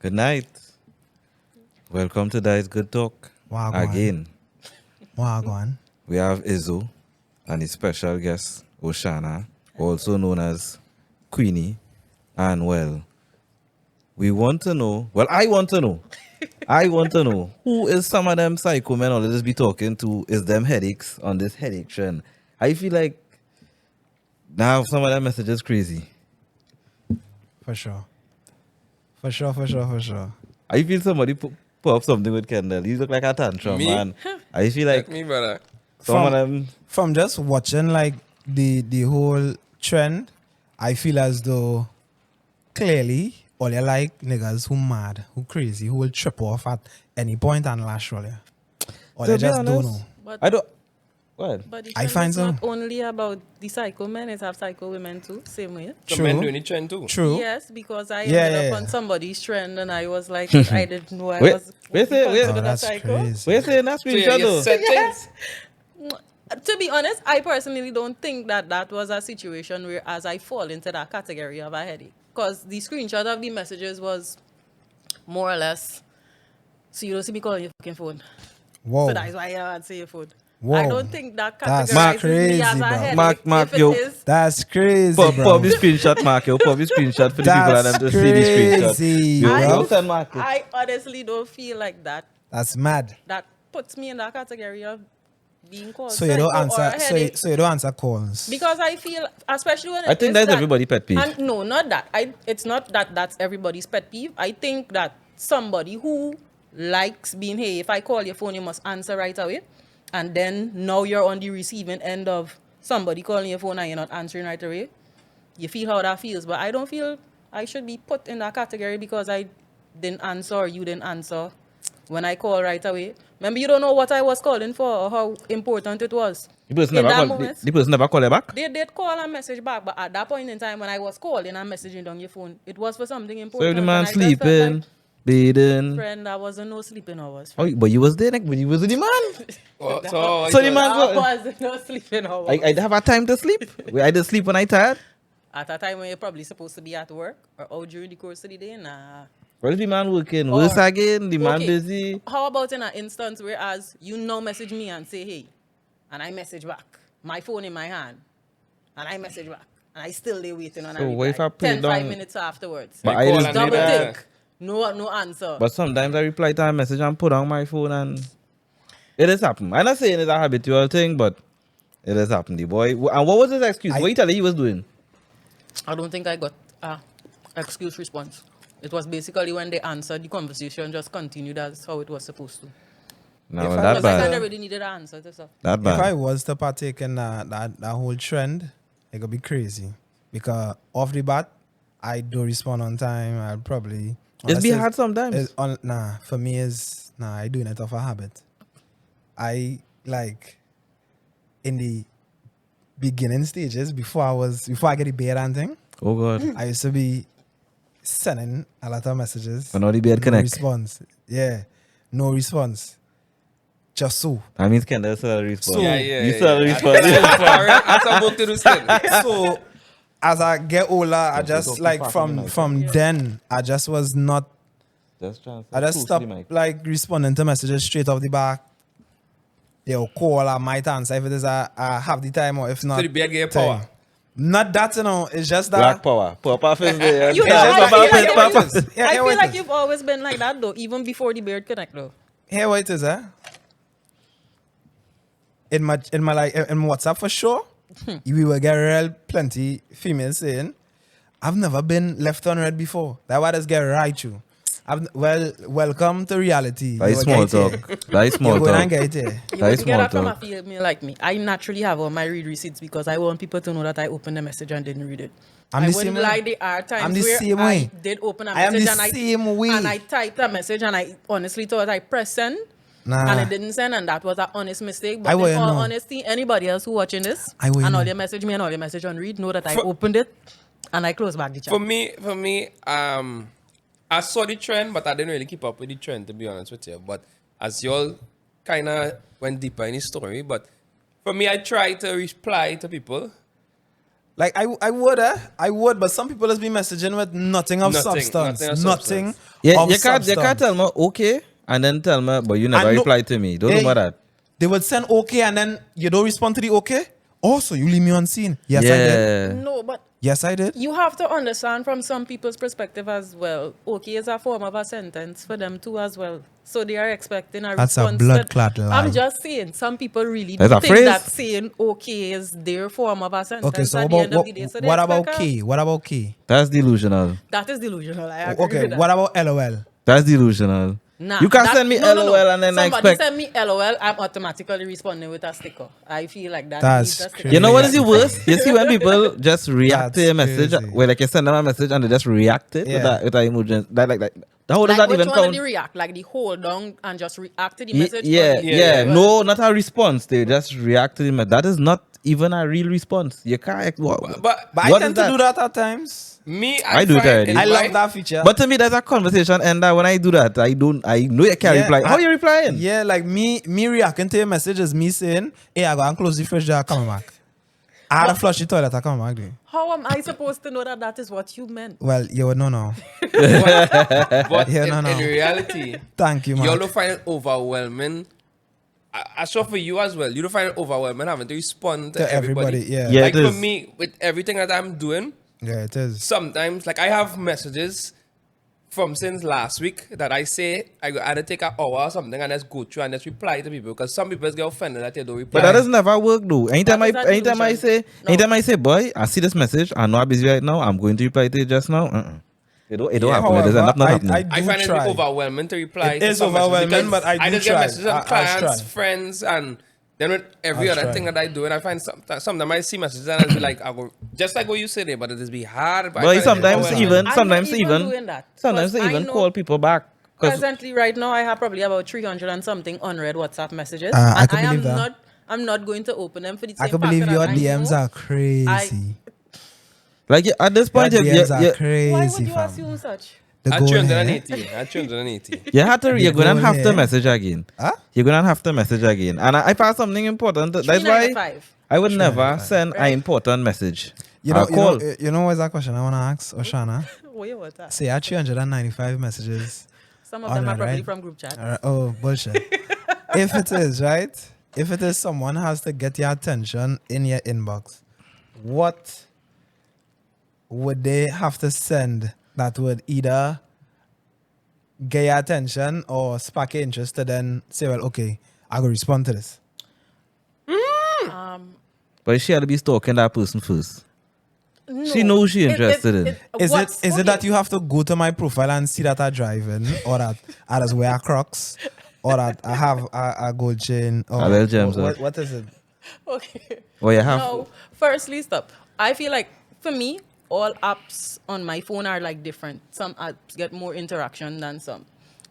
Good night. Welcome to Dai Good Talk. Wagwan. Again, Wagwan. we have Izzo and his special guest, Oshana, also known as Queenie. And well, we want to know, well, I want to know, who is some of them psycho men all this be talking to? Is them headaches on this headache trend? I feel like now some of them messages crazy. For sure. For sure. I feel somebody put up something with Kendall. You look like a tantrum, Me? man. I feel like Me, brother. some of them. From just watching like the whole trend, I feel as though clearly all you like niggas who mad, who crazy, who will trip off at any point and lash roll you. Or To they be just don't honest, know. But, I don't. What? but the I trend find is so. not only about the psycho men, it have psycho women too, same way. Some True. men doing the trend too. True. Yes, because I Yeah, ended yeah, up yeah. on somebody's trend and I was like, I didn't know I Wait, was wait, be wait. Oh, considered a that's psycho. crazy. We're saying that So yeah, screenshot you though. said things. To be honest, I personally don't think that was a situation where as I fall into that category of a headache. Because the screenshot of the messages was more or less, so you don't see me calling your fucking phone. Whoa. So that's why I answer your phone. Whoa. I don't think that That's categorizes crazy, me as a bro. headache. Mark, if it yo. is, That's crazy, Pop bro. the screenshot, Mark. Yo, pop the screenshot for the people and That's them to see the screenshot. crazy, Yo, bro. yo, send Mark it. I honestly don't feel like that. That's mad. That puts me in that category of being called So you don't psycho or answer. a So you, headache. so you don't answer calls. Because I feel, especially when I think that's everybody pet peeve. And no, not that. It's not that that's everybody's pet peeve. I think that somebody who likes being, hey, if I call your phone, you must answer right away. And then now you're on the receiving end of somebody calling your phone and you're not answering right away. You feel how that feels. But I don't feel I should be put in that category because I didn't answer or you didn't answer when I call right away. Remember, you don't know what I was calling for or how important it was. The person in never that call. moment, The person never call you back. they did call and message back, but at that point in time when I was calling and messaging on your phone, it was for something So important. if the man and I just felt sleeping, like, bathing. friend, I wasn't no sleeping hours. Oh, but you was there, but you was with the man. So the man. I wasn't no sleeping hours. I have a time to sleep. I just sleep when I tired. At a time when you're probably supposed to be at work or out during the course of the day, nah. Well, if the man working, Or- worse again, the man Okay. busy. How about in an instance whereas you now message me and say, hey, and I message back, my phone in my hand, and I message back, and I still there waiting on So a what if I reply, put it 10, 5 down? minutes afterwards. But You I call just and Double they don't tick. answer. No answer. But sometimes I reply to a message and put on my phone and it has happened. I'm not saying it's a habitual thing, but it has happened. The boy. And what was his excuse? What you telling he was doing? I don't think I got excuse response. It was basically when they answered, the conversation just continued as how it was supposed to. No, If well, I that Because I was, kind bad. of really needed an answer to stuff. That If I bad. was to partake in that whole trend, it could be crazy. Because off the bat, I do respond on time. I'll probably. It's be unless hard sometimes. for me I doing it off a habit. I like in the beginning stages before I get the bed and thing, Oh God. I used to be sending a lot of messages. And all the bed no connect. response. Yeah. No response. Just so. That means Kendall still a response. So- You still a response. That's a book to do still. So as I get older, I just talking like fast, from you know. from then I just was not Just transfer I just close to stopped the mic. like responding to messages straight off the back. They'll call, I might answer if it is I have the time or if not. So the bed get time. power. Not that, it's just that. Black power. Papa is there. You know, Yeah, I that's feel about like it, you- Papa. Yeah, I yeah, feel wait like a- you've always been like that though, even before the beard connect though. Here what it is, in my like in WhatsApp for sure, we will get real plenty females saying, I've never been left on red before. That why just get right you. Welcome to reality. That is You small will get talk. it. That is You small go and talk. get it. You That is wouldn't get small that from a talk. female like me. I naturally have all my read receipts because I want people to know that I opened the message and didn't read it. I'm I the wouldn't same way. lie, there are times I'm the where same I way. did open a I am message the and same way. and I typed a message and I honestly thought I pressed send Nah. and it didn't send and that was an honest mistake. But I in wouldn't all know. honesty, anybody else who watching this I wouldn't and all know. your message me and all your message on read know that I For- opened it and I closed back the chat. For me, I saw the trend, but I didn't really keep up with the trend, to be honest with you. But as y'all kind of went deeper in the story, but for me, I try to reply to people Like I would, but some people has been messaging with nothing of substance. nothing of Nothing substance. Yeah, of you can't substance. tell me okay and then tell me, but you never And no- reply to me. Don't Hey, do about that. They would send okay and then you don't respond to the okay. Also, you leave me on scene. Yes, I did. Yeah. No, but Yes, I did. you have to understand from some people's perspective as well. Okay is a form of a sentence for them too as well. So they are expecting a That's a response. blood to- clot lie. I'm just saying, some people really That's do a think phrase. that saying okay is their form of a sentence Okay, so at what the about end of the day. So they what about expect a- K? What about K? That's delusional. That is delusional. I agree Okay, with that. what about LOL? That's delusional. Nah, you can't that- send me no, LOL no, no. and then I Somebody expect. send me LOL, I'm automatically responding with a sticker. I feel like that That's needs a sticker. crazy. You know what is the worst? You see when people just react to That's a message, crazy. where like you send them a message and they just react it Yeah. with that emoji. That like that. How does Like that which even one count? did they react? Like the hold down and just react to the Ye- message? yeah, Or the- yeah, yeah. No, not a response. They just react to the message. That is not even a real response. You can't. What, But But I what tend is to do that at times. me, I do it find already. in I love my- that feature. But to me, there's a conversation and when I do that, I know you can't reply. How you replying? Yeah, like me reacting to your message is me saying, hey, I go and close the fridge door, come back. I had to flush the toilet, I come back. Dude. How am I supposed to know that that is what you meant? Well, you would know now. But Yeah, in, no, no. in reality, Thank you, you man. don't find it overwhelming. I saw for you as well. You don't find it overwhelming having to respond to To everybody, everybody. yeah. Yeah, Like it for is. me, with everything that I'm doing, Yeah, it is. sometimes like I have messages from since last week that I say I had to take an hour or something and just go through and just reply to people because some people get offended that you don't reply. But that doesn't never work though. Anytime That is a anytime I delusion. say, No. anytime I say, boy, I see this message. I know I'm busy right now. I'm going to reply to it just now. It don't Yeah, happen. It doesn't end up not happening. I I do find it try. overwhelming to reply. It to is some messages overwhelming, because but I do just try. get messages I'll of clients, try. friends, and then with every I'll other try. thing that I do, and I find sometimes I see messages and I'll be like, I go just like what you said there, but it just be hard. But I find it sometimes overwhelming. even I'm sometimes not they even even doing that, sometimes 'cause they I even know- call people back. 'Cause- Presently, right now, I have probably about 300 and something unread WhatsApp messages. I and could I am believe that. not. I'm not going to open them for the same I can factor believe that your I DMs know- are crazy. like at this Your point, you, DMs are you, crazy, Why would you fam. assume such? The At goal here. 380. At 380. you have to you're gonna goal have to here. message again. Huh? You're gonna have to message again. And I pass something important. That's why 395. I would never 395. send an important message. You I'll know, call. you know what's that question I want to ask, Oshana? Wait, what that? Say, I had 395 messages. Some of them are Alright, probably right. from group chat. Oh, bullshit. If it is, right? If it is someone has to get your attention in your inbox, what would they have to send that would either get your attention or spark your interest to then say, well, okay, I will respond to this? But she had to be stalking that person first. She No. knows she interested in. Is it that you have to go to my profile and see that I'm driving, or that I just wear Crocs, or that I have a gold chain, or A little gems, what is it? Okay. Oh, you have. No, firstly, stop. I feel like for me, all apps on my phone are like different. Some apps get more interaction than some.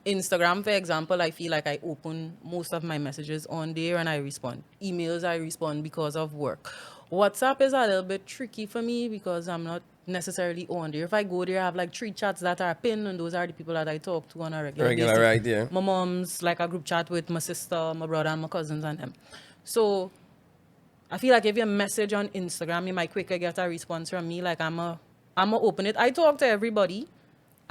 Instagram, for example, I feel like I open most of my messages on there and I respond. Emails, I respond because of work. WhatsApp is a little bit tricky for me because I'm not necessarily on there. If I go there, I have like 3 chats that are pinned, and those are the people that I talk to on a regular basis. Right, yeah. My mom's like a group chat with my sister, my brother, and my cousins and them. So I feel like if you message on Instagram, you might quicker get a response from me. Like I'ma open it. I talk to everybody.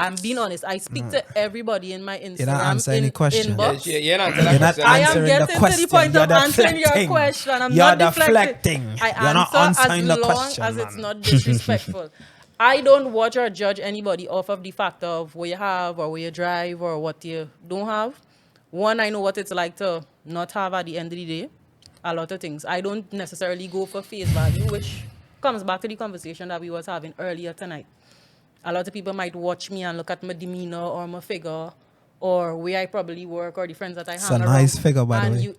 I'm being honest. I speak to everybody in my Instagram not answering the question. inbox. Yeah, not You're not I am answering the getting to the question. point You're of answering your deflecting. question. I'm You're not deflecting. I You're not answer answering the as long question, as it's man. not disrespectful. I don't watch or judge anybody off of the fact of what you have or what you drive or what you don't have. One, I know what it's like to not have at the end of the day. A lot of things. I don't necessarily go for face value, which comes back to the conversation that we was having earlier tonight. A lot of people might watch me and look at my demeanor or my figure or where I probably work or the friends that I It's hang a around. nice figure, by the And way. you,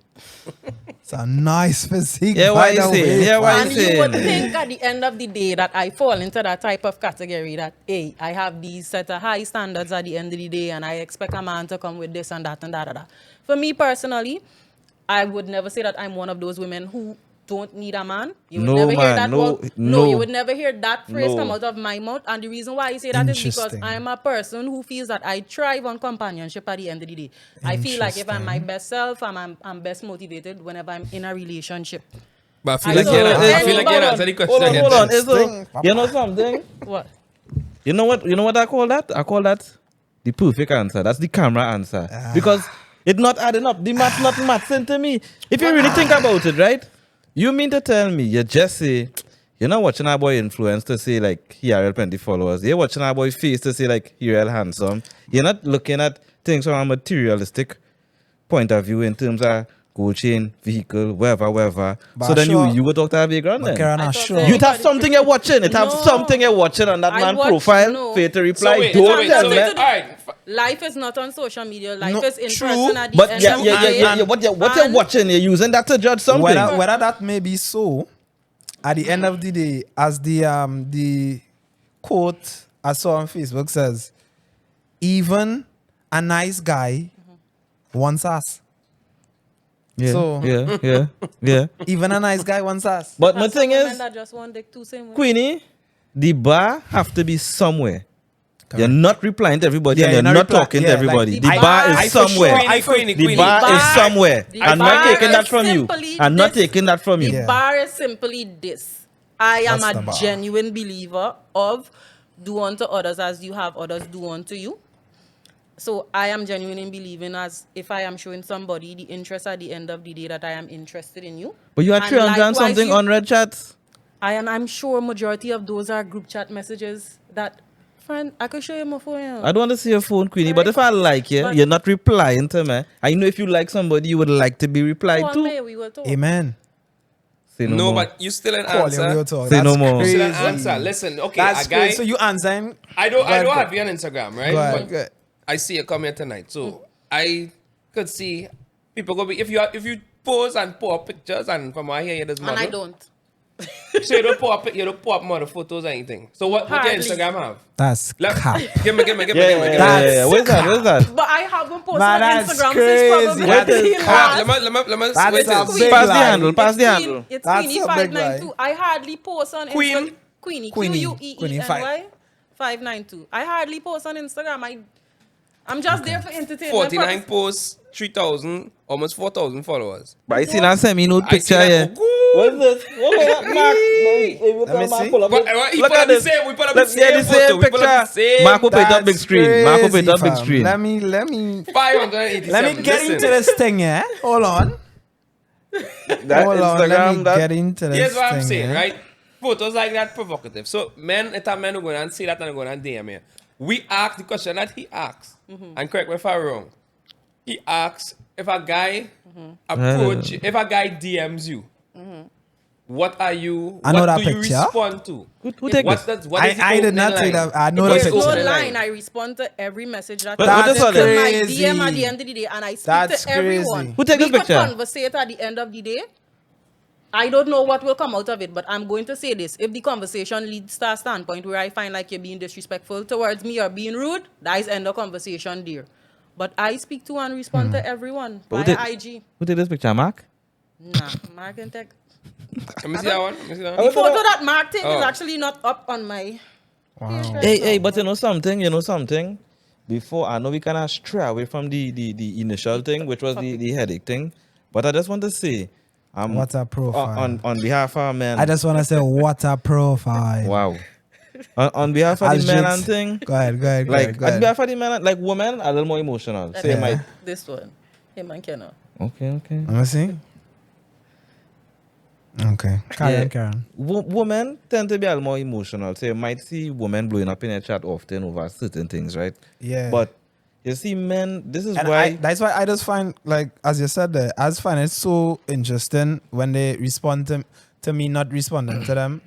It's a nice physique. Yeah, by why you the say? way, Yeah, why fam. you and say? you would think at the end of the day that I fall into that type of category that, hey, I have these set of high standards at the end of the day and I expect a man to come with this and that and that and that. For me personally, I would never say that I'm one of those women who don't need a man. You would No, never hear man, that no, word. no. You would never hear that phrase No. come out of my mouth. And the reason why I say that is because Interesting. I'm a person who feels that I thrive on companionship at the end of the day. I feel like if I'm my best self, I'm best motivated whenever I'm in a relationship. But I feel I like don't you know. I feel like you Hold on. answer the question Hold on, again. hold on. Interesting. You know something? What? You know what? You know what I call that? I call that the perfect answer. That's the camera answer. Because it's not adding up. The math's not mathing to me. If you really think about it, right? You mean to tell me you just say you're not watching our boy influence to say like he had plenty followers. You're watching our boy face to say like he real handsome. You're not looking at things from a materialistic point of view in terms of gold chain, vehicle, wherever. But So then sure. you would talk to our background But then. Karen, I I'm thought sure. that- You'd have something you're watching. It have No. something you're watching on that I man's watch- profile no. for you to reply. So wait, Don't so wait, tell so me. wait. All right. Life is not on social media. Life No, is in true, person at the But end yeah, of yeah, the yeah, day. yeah, yeah. What you're And- watching, you're using that to judge something. Whether that may be so, at the end of the day, as the quote I saw on Facebook says, even a nice guy wants us. Yeah, So- yeah. Even a nice guy wants us. But my That's thing some women is, that just want dick too, same way. Queenie, the bar have to be somewhere. You're not replying to everybody, Yeah, and you're you're not not reply- talking yeah, to like everybody. the the bar- bar I is for sure- somewhere. Queenie, The Queenie. bar is bar- somewhere. the I'm not bar taking that is from you. simply I'm not this. taking that from you. The Yeah. bar is simply this. I am What's the a bar? genuine believer of do unto others as you have others do unto you. So I am genuine in believing as if I am showing somebody the interest at the end of the day that I am interested in you. But you are And 300 and likewise something you- on red chats. I'm sure majority of those are group chat messages that, friend, I could show you my phone. Yeah. I don't want to see your phone, Queenie, but Right. if I like you, But- you're not replying to me. I know if you like somebody, you would like to be replied Call to. me, we will talk. Amen. Say no, No, more. but you still an Call answer. you real talk. Say no That's more. You still an crazy. answer. Listen, okay, That's a guy. crazy. So you answering? I don't Go ahead. have you on Instagram, right? Go ahead. But Go ahead. I see a comment tonight, so I could see people go be if you pose and pour up pictures and from what I hear you there's model. And I don't. So you don't pour up model photos or anything. So what your Hardly. Instagram have? That's Let, cap. give me. Yeah. Where's that? But I haven't posted Man, on that's Instagram crazy. since That's probably cap. last. Let me That's wait a this. big Pass the lie. handle. Pass the It's handle. It's That's Queenie a big 592. lie. I hardly post on Queen. Instagram. Queenie. Queenie. Queenie. Queenie 592. I hardly post on Instagram. I'm just there for entertainment. 49 purposes. posts, 3,000, almost 4,000 followers. But I see that semi-nude I see picture that. here. What's this? What was that, Mark? Let me see. Pull up But, it. he Look put at up the this. same- we put up the Let's get the same same photo. We put up the picture. same- Mark will put it up big That's screen. Mark will put it up big crazy, screen. fam. Let me 587. let me get into this thing, yeah. Hold on. That Hold on. Let Instagram, me that get into this Here's what I'm thing, saying, yeah. right? Photos like that provocative. So men, it's a men who go and see that and go and DM here. We ask the question that he asks, and correct me if I'm wrong. He asks if a guy approach, if a guy DMs you, what are you? I know what that do you picture. respond to? Who take What this? does what is the I did opening not say line? that. I know What that is the There's no picture. opening line. I respond to every message that But comes what is into that? my Crazy. DM at the end of the day, and I speak That's to everyone. crazy. Who take this we picture? could conversate at the end of the day. I don't know what will come out of it, but I'm going to say this. If the conversation leads to a standpoint where I find like you're being disrespectful towards me or being rude, that is end of conversation there. But I speak to and respond to everyone But via who IG. Who take this picture, Mark? Nah, Mark and Tech. Let me see that one. Let me see that The one. photo that Mark take is Oh. actually not up on my page right Hey, now. but you know something? Before, I know we kind of stray away from the initial thing, which was the headache thing. But I just want to say, What a profile. on behalf of our men. I just want to say, what a profile. Wow. on behalf of As the men jokes. and thing, Go ahead. like Go on ahead. behalf of the men, like women, a little more emotional. Say, Yeah. Mike. This one. Him and Kenna. Okay. Let me see. Okay. Yeah. Karen. Women tend to be a little more emotional. So you might see women blowing up in a chat often over certain things, right? Yeah. But you see, men, this is And why. that's why I just find, like, as you said there, I just find it so interesting when they respond to me not responding to them.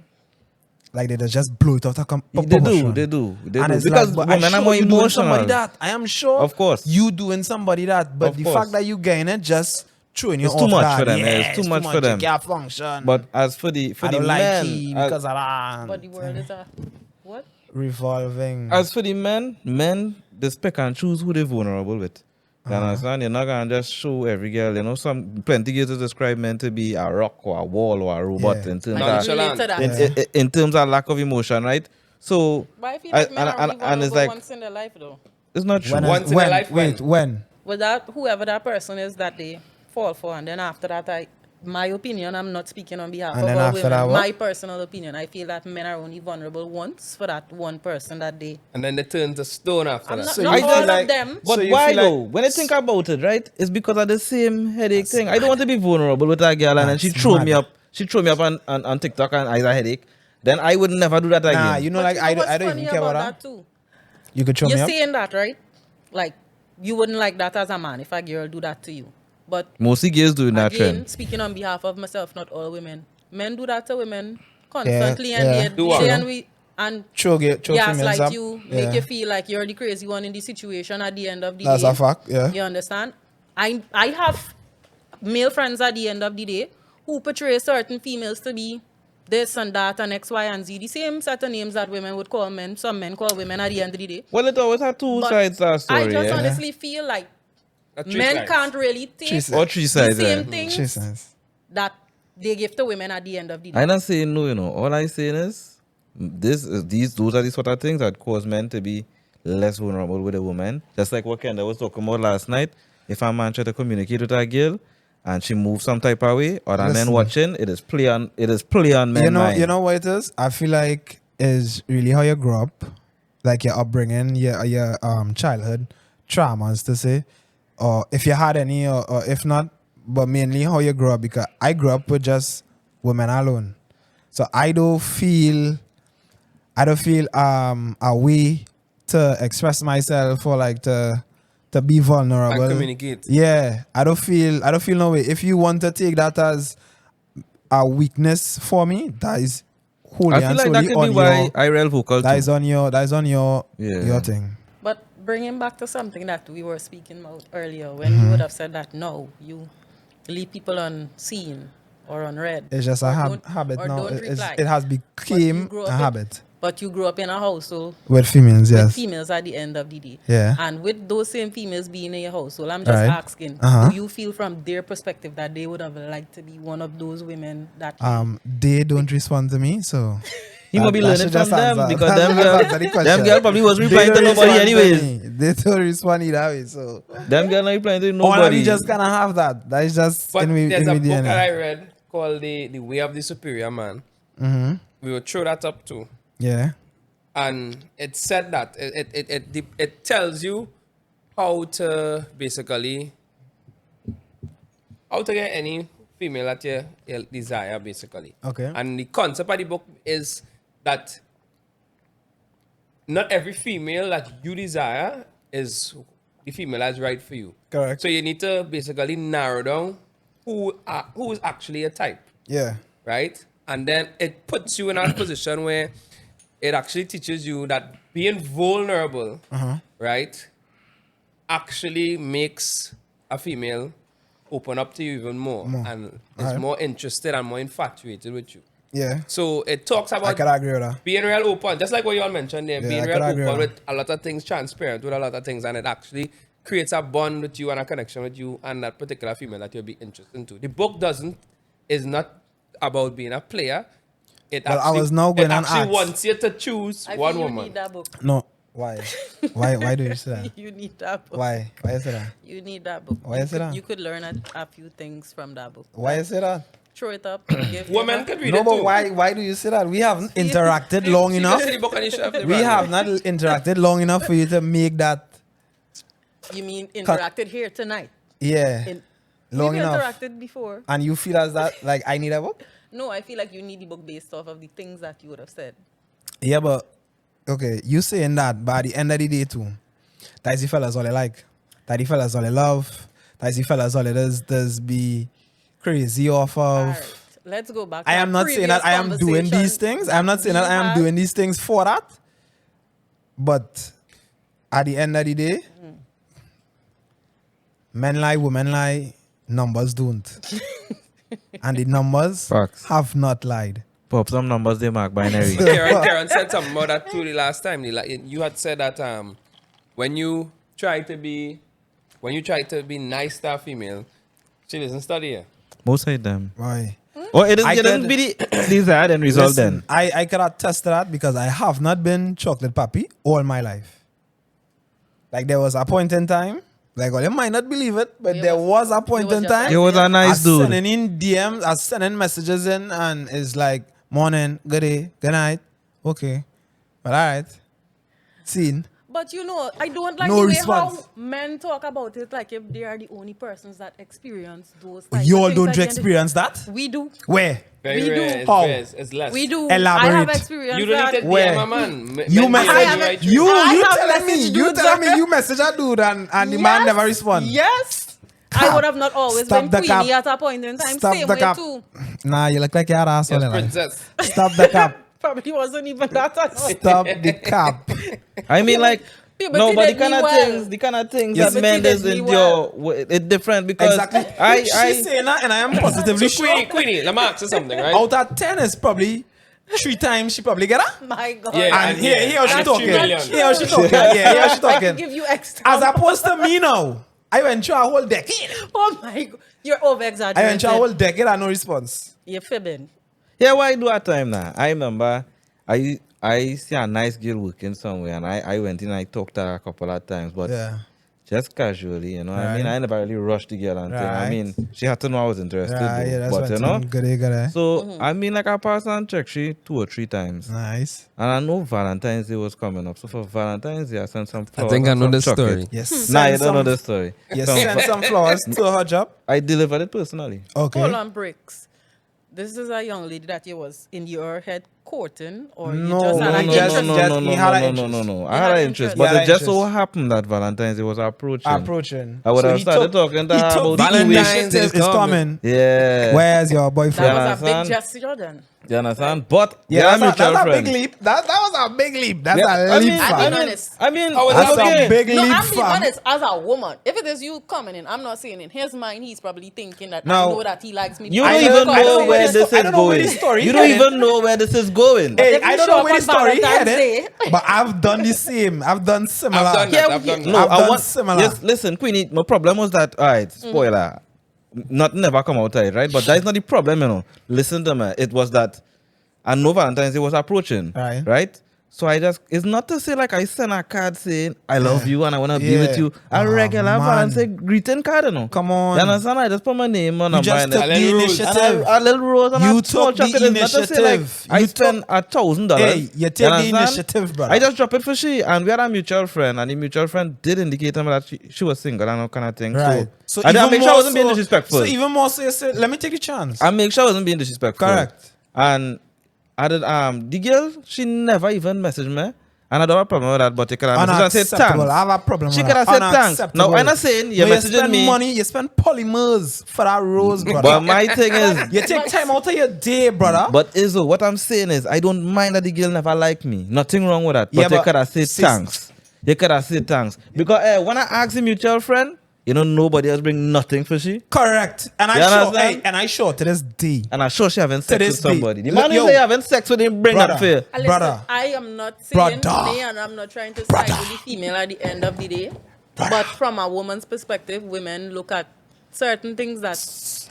Like, they just blow it out of They proportion. do. And it's Because like, but women I are more you doing somebody emotional. that. I am sure. Of course. You doing somebody that. But Of the course. fact that you getting it just throwing you It's off too much guard. for them, Yeah, it's too much for You them. can't function. But as for the I don't like men, he as- because of that. But the world is a what? Revolving. As for the men, they pick and choose who they're vulnerable with. You understand? You're not gonna just show every girl. You know, plenty girls describe men to be a rock or a wall or a robot Yeah. in terms No, I of Nonchalant. relate to that. in terms of lack of emotion, right? So But I feel like men are only and it's vulnerable like once in their life, though. it's not true. when, Once in their life, wait, when? With that, whoever that person is that they fall for, and then after that, my opinion, I'm not speaking on behalf And of then all after women. that, what? My personal opinion, I feel that men are only vulnerable once for that one person that they. And then they turn to stone after I'm that. not, So not you all feel of like- them. But So you why feel like- though? When I think about it, right, it's because of the same headache thing. I don't want to be vulnerable with a girl and then she That's throw mad. me up. She throw me up on TikTok and I have a headache. Then I would never do that again. Nah, you know, But like you know I what's don't funny even care about that. too? You could show You're me up. saying that, right? Like, you wouldn't like that as a man if a girl do that to you. But Mostly girls doing that again, trend. speaking on behalf of myself, not all women. Men do that to women constantly, Yeah, and yeah. they Do what? and we and Throw gas females like up. you, Yeah. make you feel like you're the crazy one in the situation at the end of the That's day. a fact, yeah. You understand? I have male friends at the end of the day who portray certain females to be this and that and X, Y, and Z. The same set of names that women would call men, some men call women at the end of the day. Well, it always had two But sides to that story. I just yeah? honestly feel like That's three men sides. can't really take Three the sides. Or three sides. same yeah. things Jesus. that they give to women at the end of the day. I'm not saying no, you know. All I'm saying is those are the sort of things that cause men to be less vulnerable with a woman. Just like what Kendra was talking about last night. If a man try to communicate with a girl and she moves some type of way, or a man Listen. watching, it is play on men mind. You know what it is? I feel like is really how you grow up, like your upbringing, your childhood traumas to say, or if you had any, or if not, but mainly how you grow up. Because I grew up with just women alone, so I don't feel a way to express myself or like to be vulnerable And communicate. Yeah, I don't feel no way. If you want to take that as a weakness for me, that is wholly I feel and like solely that could on be why your, I real vocal that too. is on your Yeah. your thing. But bringing back to something that we were speaking about earlier, when Mm-hmm. you would have said that no, you leave people unseen or unread. It's just a or don't- habit or now. don't reply. It has But became you grew a up habit But you grew up in a household with females. with Yes. females at the end of the day. Yeah. And with those same females being in your household, I'm just Right. asking, Uh-huh. do you feel from their perspective that they would have liked to be one of those women that They don't respond to me, so He might be that learning should from just them answer- because that them should girl, answer the them question. girl probably was They replying to don't nobody respond to anyways. me. They don't respond either way, so Them girl not replying to or nobody. you just kind of have that. That is just But in me, there's in a me book that DNA. I read called The Way of the Superior Man. Mm-hmm. We will throw that up too. Yeah. And it said that it tells you how to basically how to get any female that you desire basically. Okay. And the concept of the book is that not every female that you desire is the female that's right for you. Correct. So you need to basically narrow down who is actually a type, Yeah. right? And then it puts you in a position where it actually teaches you that being vulnerable, right, actually makes a female open up to you even more, and is Alright. more interested and more infatuated with you. Yeah. So it talks I about can agree with that. being real open, just like what you all mentioned there, Yeah, being I real could agree open with with a lot of things, transparent with a lot of things, and it actually creates a bond with you and a connection with you and that particular female that you'll be interested into. The book is not about being a player. It Well, I was now going it on actually ask. wants you to choose I one feel you woman. need that book. No. Why? Why do you say that? You need that book. Why? Why is it that? You need that book. Why you is it could, that? you could learn a few things from that book. Why is it that? Throw it up. Give Women them can read No, it but too. why do you say that? We haven't interacted long See enough. the book on the shelf, We have not interacted long enough for you to make that. You mean interacted here tonight? Yeah. In, Long we've enough. interacted before. And you feel as that like I need a book? No, I feel like you need the book based off of the things that you would have said. Yeah, but okay, you saying that, but at the end of the day too, that's the fellas all I like. That the fellas all I love. That's the fellas all it does be crazy off of. All right, let's go back. To I our am not saying that I am previous doing conversation these things. I am not saying that I am had. doing these things for that. But at the end of the day, men lie, women lie, numbers don't. And the numbers Facts. have not lied. Pop some numbers they mark binary. Karen said something about that too the last time. You had said that when you try to be nice to a female, she doesn't study you. Most of them. Why? Or it I doesn't could- be the desired end result Listen, then. I cannot test that because I have not been chocolate puppy all my life. Like there was a point in time Like, well, you might not believe it, but He there was- was a point he was in just time. like He was a I nice dude. sending in DMs, I sending messages in, and it's like, morning, good day, good night. Okay. But all right. Seen. But you know, I don't like No the way response. how men talk about it like if they are the only persons that experience those types You of all things don't at the end of- experience that? We do. Where? Very We do. rare. It's How? rare. It's less. We do. I Elaborate. have experienced You don't that. need to Where? DM a man. You Men message DM have right it. through. you I have telling me messaged you dudes telling me that- you message a dude and the man never respond. Yes. Cap. I would have not always Stop been the queenie cap. at a point in time. Stop Same the way cap. too. Nah, you look like you're an asshole. Yes, like. princess. Stop the cap. Probably wasn't even that at all. Stop the cap. I mean, like, Puberty no, but did me well. the kind of things Yes, that men puberty just did me endure, it's different because Exactly. She's saying that, and I am positively So sure. Queenie, let me ask you something, right? Out of 10 is probably 3 times she probably get her. My God. Yeah, And here she and talking. 3 million. Here she talking. Yeah, here she I can talking. give you extra. As opposed to me now. I went through a whole decade. Oh my God. You're over I exaggerating. went through a whole decade and no response. You're fibbing. yeah, what I do at time now. I remember I see a nice girl working somewhere and I went in and I talked to her a couple of times, but Yeah. just casually, you know. I mean, Right. I never really rushed the girl and thing. I Right. mean, she had to know I was interested, Right, though, yeah, that's but what you know. Good. So I mean, like I passed and checked she 2 or 3 times, Nice. and I know Valentine's Day was coming up. So for Valentine's Day, I sent some I flowers. think I and know some this chocolate. story. Yes. Nah, you send don't know some- the story. Yes, Some send some flowers to her job. I delivered it personally. Okay. Hold on, Bricks. This is a young lady that you was in your head courting, or you No, just no, had an just- interest? he had an interest. I had an interest, You but had it an just so interest. happened that Valentine's Day was approaching. Approaching. I would So have he started took- talking to he her took about the Valentine's initiative is is coming. coming. Yeah. Where's your That boyfriend? was a big understand? gesture then. You understand? But Yeah, yeah, that's mutual a friend. big leap. That was a big leap. That's Yeah, a leap, I fam. mean, honest. I mean, How was That's that okay. a big No, leap, I'm being fam. honest. As a woman, if it is you coming in, I'm not saying in his mind he's probably thinking that No. I know that he likes me. You because don't I I'm even don't- I don't know know where where this the- I is don't know where going. the story You don't headed. even know where this is going. Hey, If I you don't show know up where the on story Valentine's headed, Day- but I've done the same. I've done similar. I've done that. I've done that. No, I've I done want similar. Yes, listen, Queenie. My problem was that. All right, spoiler. Not never come outside, right? But that is not the problem, you know. Listen to me. It was that I know Valentine's Day was approaching, Right. right? So I just, it's not to say like I send a card saying I love you and I want to be Yeah. with you. A Oh, regular man. Valentine's Day greeting card, you know. Come on. You understand? I just put my name on You and just buy took it. the little rose. And initiative. a little rose and You a small took the chocolate. It's not to say like initiative. I You spend $1,000. Hey, you take the understand? initiative, brother. I just drop it for she, and we had a mutual friend, and the mutual friend did indicate to me that she was single and all kind of thing. Right. So I did make sure I wasn't being disrespectful. So even more so, you said, let me take a chance. I make sure I wasn't being disrespectful. Correct. And I did the girl, she never even messaged me. And I don't have a problem with that, but you could have messaged and said Unacceptable. thanks. I have a problem She with could that. have said thanks. Unacceptable. Now, I'm not saying you're No, you messaging spend me. money, you spend polymers for that rose, brother. But my thing is, you take time out of your day, brother. but Izzo, what I'm saying is, I don't mind that the girl never liked me. Nothing wrong with that. But Yeah, you but could have said sis- thanks. You could have said thanks. Because when I ask a mutual friend, you know, nobody else bring nothing for she. Correct. And You I sure, understand? hey, and I sure to this day. And I'm sure she having sex this with day. somebody. The Look, man who yo, say having sex with him, bring brother. that fear. Listen, Brother. I am not saying Brother. me, and I'm not trying to side with the female at the end of the day. But from a woman's perspective, women look at certain things that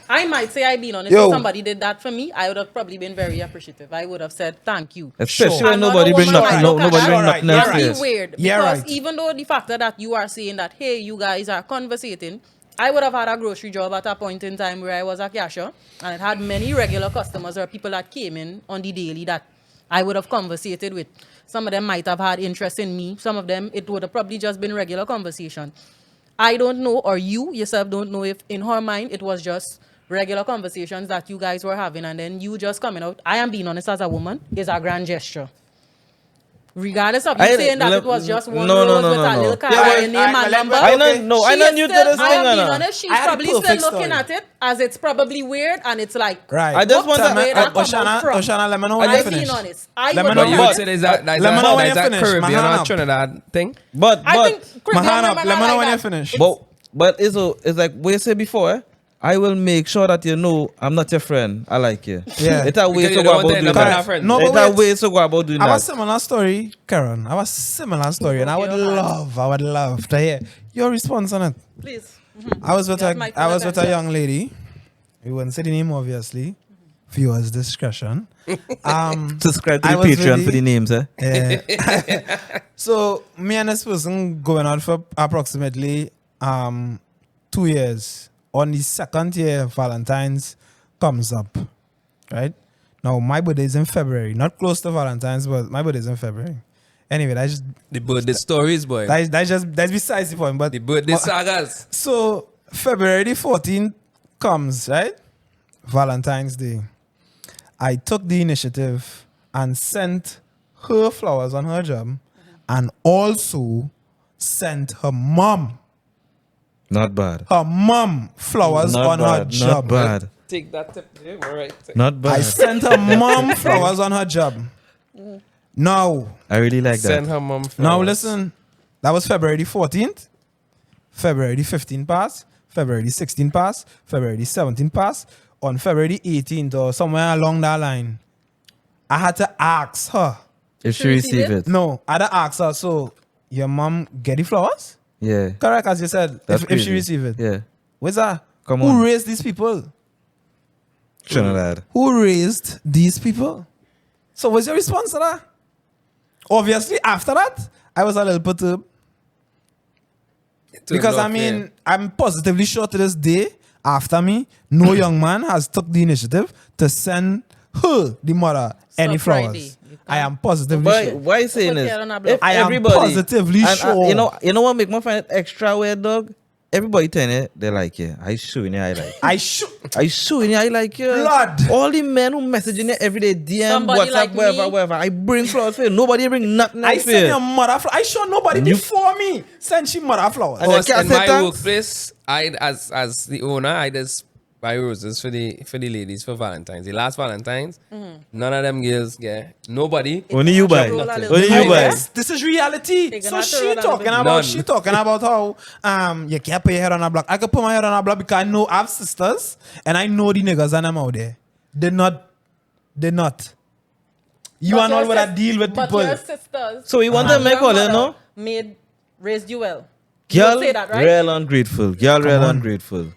I might say I've been honest. Yo. If somebody did that for me, I would have probably been very appreciative. I would have said thank you. Especially Sure. when Another nobody bring woman nothing, might no, look at nobody that bring and nothing be else like, for I you. feel weird. Yeah, Because right. even though the factor that you are saying that, hey, you guys are conversating, I would have had a grocery job at a point in time where I was a cashier and it had many regular customers or people that came in on the daily that I would have conversated with. Some of them might have had interest in me. Some of them, it would have probably just been regular conversation. I don't know, or you yourself don't know if in her mind it was just regular conversations that you guys were having and then you just coming out. I am being honest as a woman, is a grand gesture. Regardless of you saying that it was just one rose with a little card Yeah, and a name and number. I know, I She know is new to still- this I thing, am being Anna. honest, she's I had a probably still perfect looking story. at it as it's probably weird and it's like, Right. I just want What's to the way that come out Oshana, from? Oshana, let me know when I'm I being finish. honest. I Let me would know But you you not- would say there's that Let me know when there's you that finish, Caribbean my hand or up. Trinidad thing. But I think My Caribbean hand up. women Let me are know like when you that. finish. but it's like what you said before. I will make sure that you know I'm not your friend. I like you. Yeah. It's a way Because to you go don't about want to doing end up with that. our friends. No, It's but a wait. way to go about doing I have a that. similar story, Karen. I have a similar story, and I would love to hear your response on it. Please. I was with That's my I was with a attention. young lady. We wouldn't say the name, obviously. Viewers' discretion. Subscribe to I the was Patreon ready. for the names, eh? So me and this person going out for approximately 2 years. On the second year, Valentine's comes up, right? Now, my birthday is in February. Not close to Valentine's, but my birthday is in February. Anyway, that's just The birthday stories, boy. that's besides the point. But The birthday sagas. so February the 14th comes, right? Valentine's Day. I took the initiative and sent her flowers on her job, and also sent her mom flowers Not on her bad. job. Not bad. Take that tip. Yeah, all right. Not bad. I sent her mom flowers on her job. Now, I really like Send that. her mom flowers. now listen. That was February the 14th. February the 15th passed. February the 16th passed. February the 17th passed. On February the 18th or somewhere along that line, I had to ask her. If she receive it. No, I had to ask her. So, your mom get the flowers? Yeah. Correct, as you said. That's If crazy. she receive it. Yeah. Where's that? Come Who on. raised these people? Trinidad. Who raised these people? So what's your response to that? Obviously, after that, I was a little perturbed. Because I mean, I'm positively sure to this day, after me, no young man has took the initiative to send her, the mother, any Friday. flowers. I am positively Why, sure. why you saying Put this? it on a block. If I am everybody, positively and, sure. you know what make me find it extra weird, dog? Everybody telling it, they're like, yeah, I showing you I like. I should. I showing you I like you. Blood. All the men who messaging you every day, DM, Somebody WhatsApp, like whatever, me. whatever. I bring flowers for you. Nobody bring nothing I else for send you. your mother flowers. I sure nobody And you- before me send she mother flowers. And Because I can't in say my thanks. workplace, I as the owner, I just buy roses for the ladies for Valentine's. The last Valentine's, none of them girls get nobody. Only you buy. Roll a little Only bit. you buy. Yes, this is reality. They're So gonna have to she roll a talking little about None. she talking about how you can't put your head on a block. I can put my head on a block because I know I have sisters and I know the niggas and I'm out there. They're not. You But and all your with that sis- deal with but people. your sisters. So you want to and make your all you mother know? raised you well. You Girl, would say that, right? real ungrateful. Girl, real on. ungrateful.